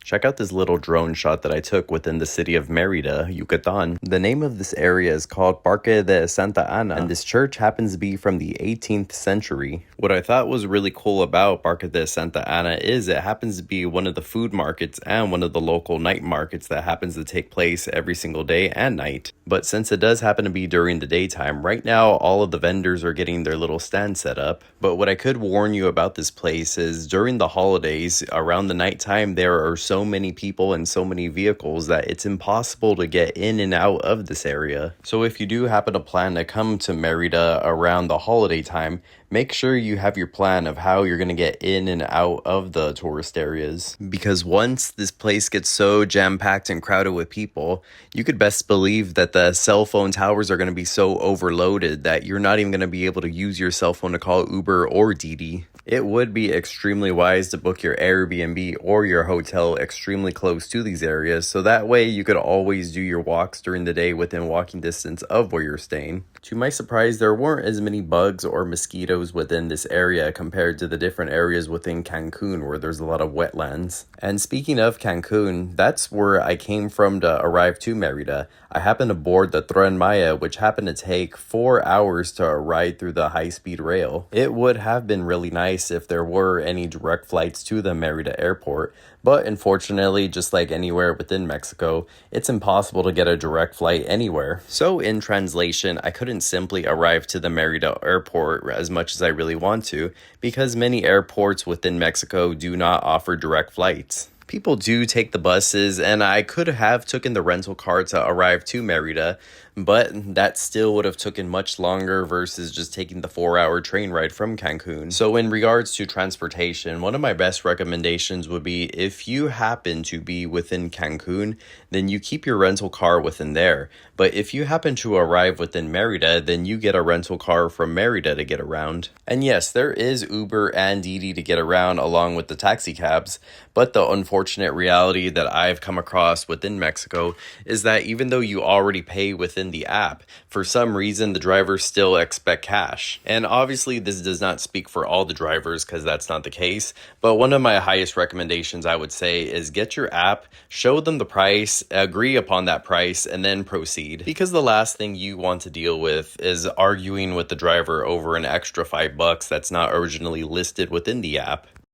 Check out this little drone shot that I took within the city of Merida, Yucatán. The name of this area is called Parque De Santa Ana, and this church happens to be from the 18th century. What I thought was really cool about Parque De Santa Ana is it happens to be one of the food markets and one of the local night markets that happens to take place every single day and night. But since it does happen to be during the daytime, right now all of the vendors are getting their little stand set up. But what I could warn you about this place is during the holidays, around the nighttime, there are so many people and so many vehicles that it's impossible to get in and out of this area. So if you do happen to plan to come to Merida around the holiday time, make sure you have your plan of how you're going to get in and out of the tourist areas. Because once this place gets so jam-packed and crowded with people, you could best believe that the cell phone towers are going to be so overloaded that you're not even going to be able to use your cell phone to call Uber or Didi. It would be extremely wise to book your Airbnb or your hotel extremely close to these areas, so that way you could always do your walks during the day within walking distance of where you're staying. To my surprise, there weren't as many bugs or mosquitoes within this area compared to the different areas within Cancun where there's a lot of wetlands. And speaking of Cancun, that's where I came from to arrive to Merida. I happened to board the Tren Maya, which happened to take 4 hours to ride through the high-speed rail. It would have been really nice if there were any direct flights to the Merida airport, but unfortunately, just like anywhere within Mexico, it's impossible to get a direct flight anywhere. So in translation, I couldn't simply arrive to the Merida airport as much as I really want to, because many airports within Mexico do not offer direct flights. People do take the buses, and I could have taken the rental car to arrive to Merida, but that still would have taken much longer versus just taking the 4-hour train ride from Cancun. So in regards to transportation, one of my best recommendations would be if you happen to be within Cancun, then you keep your rental car within there. But if you happen to arrive within Merida, then you get a rental car from Merida to get around. And yes, there is Uber and Didi to get around along with the taxi cabs, but the unfortunate reality that I've come across within Mexico is that even though you already pay within the app, for some reason the drivers still expect cash. And obviously this does not speak for all the drivers because that's not the case, but one of my highest recommendations I would say is get your app, show them the price, agree upon that price, and then proceed. Because the last thing you want to deal with is arguing with the driver over an extra $5 that's not originally listed within the app.